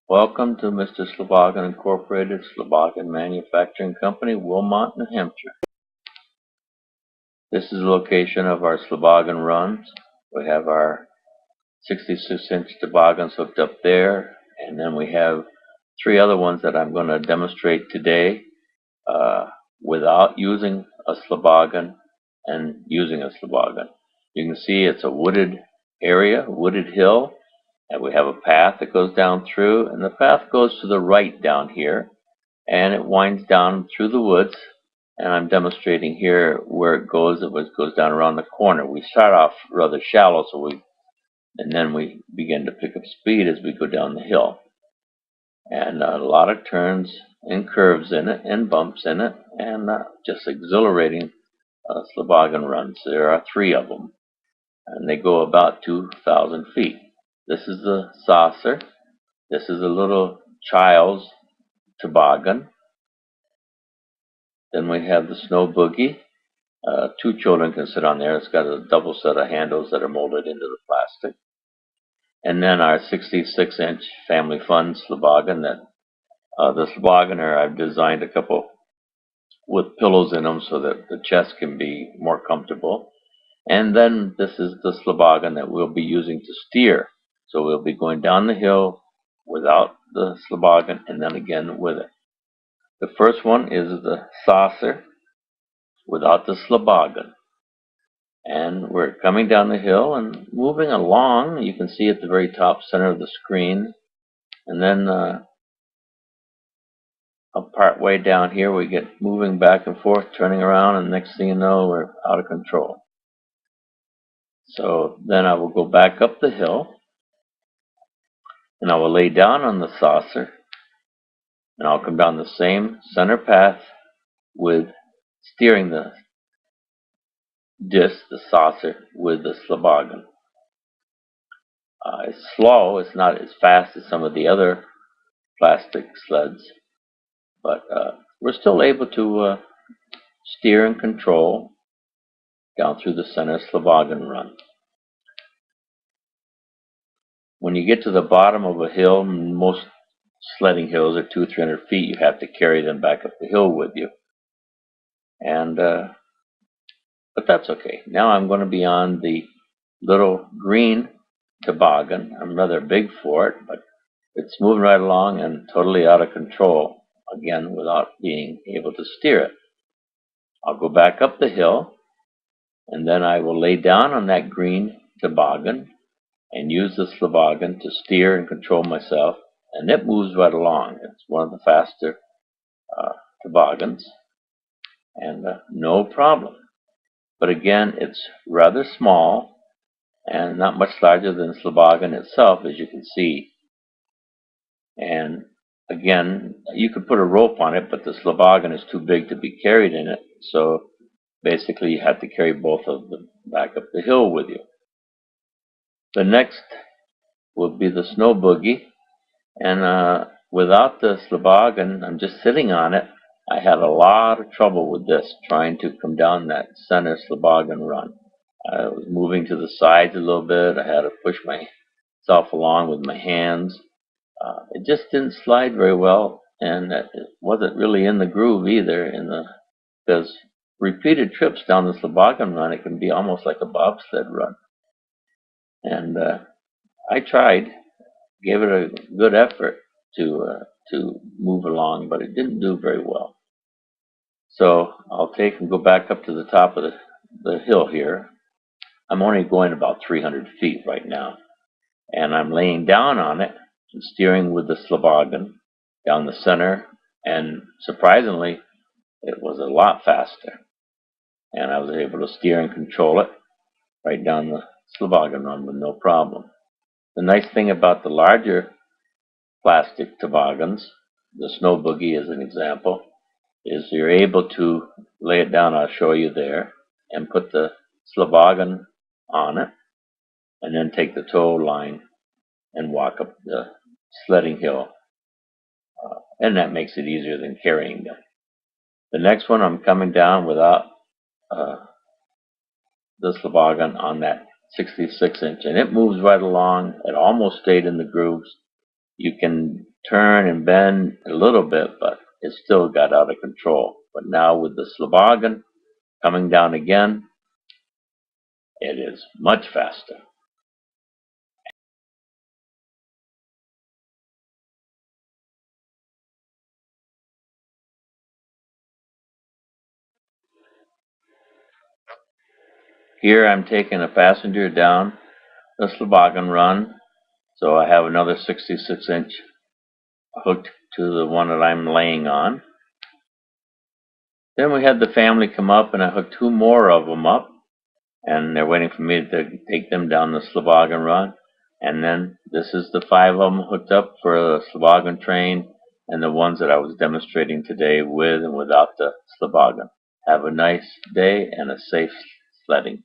Welcome to Mr. Sleboggan Incorporated, Sleboggan Manufacturing Company, Wilmot, New Hampshire. This is the location of our Sleboggan runs. We have our 66-inch toboggans hooked up there, and then we have three other ones that I'm going to demonstrate today without using a sleboggan and using a sleboggan. You can see it's a wooded area, wooded hill, and we have a path that goes down through, and the path goes to the right down here, and it winds down through the woods, and I'm demonstrating here where it goes. It goes down around the corner. We start off rather shallow, and then we begin to pick up speed as we go down the hill. And a lot of turns and curves in it, and bumps in it, and just exhilarating sleboggan runs. There are three of them, and they go about 2,000 feet. This is the saucer. This is a little child's toboggan. Then we have the snow boogie. Two children can sit on there. It's got a double set of handles that are molded into the plastic. And then our 66-inch family fun sleboggan. The slebogganer, I've designed a couple with pillows in them so that the chest can be more comfortable. And then this is the sleboggan that we'll be using to steer. So we'll be going down the hill without the sleboggan and then again with it. The first one is the saucer without the sleboggan. And we're coming down the hill and moving along. You can see at the very top center of the screen. And then part way down here we get moving back and forth, turning around, and next thing you know we're out of control. So then I will go back up the hill, and I will lay down on the saucer, and I'll come down the same center path with steering the disc, the saucer, with the sleboggan. It's slow. It's not as fast as some of the other plastic sleds, but we're still able to steer and control down through the center sleboggan run. When you get to the bottom of a hill, most sledding hills are 200-300 feet. You have to carry them back up the hill with you, and but that's okay. Now I'm going to be on the little green toboggan. I'm rather big for it, but it's moving right along and totally out of control, again, without being able to steer it. I'll go back up the hill, and then I will lay down on that green toboggan and use the sleboggan to steer and control myself, and it moves right along. It's one of the faster toboggans, and no problem. But again, it's rather small and not much larger than the sleboggan itself, as you can see. And again, you could put a rope on it, but the sleboggan is too big to be carried in it. So basically, you have to carry both of them back up the hill with you. The next will be the snow boogie. And without the sleboggan, I'm just sitting on it. I had a lot of trouble with this, trying to come down that center sleboggan run. I was moving to the sides a little bit. I had to push myself along with my hands. It just didn't slide very well, and it wasn't really in the groove either. Because repeated trips down the sleboggan run, it can be almost like a bobsled run. And I tried, gave it a good effort to move along, but it didn't do very well. So I'll take and go back up to the top of the hill here. I'm only going about 300 feet right now, and I'm laying down on it and steering with the sleboggan down the center, and surprisingly, it was a lot faster, and I was able to steer and control it right down the sleboggan run with no problem. The nice thing about the larger plastic toboggans, the snow boogie as an example, is you're able to lay it down, I'll show you there, and put the sleboggan on it, and then take the tow line and walk up the sledding hill, and that makes it easier than carrying them. The next one, I'm coming down without the sleboggan on that 66-inch, and it moves right along. It almost stayed in the grooves. You can turn and bend a little bit, but it still got out of control. But now with the sleboggan coming down again, it is much faster. Here I'm taking a passenger down the sleboggan run, so I have another 66-inch hooked to the one that I'm laying on. Then we had the family come up, and I hooked two more of them up, and they're waiting for me to take them down the sleboggan run. And then this is the 5 of them hooked up for the sleboggan train, and the ones that I was demonstrating today with and without the sleboggan. Have a nice day and a safe sledding.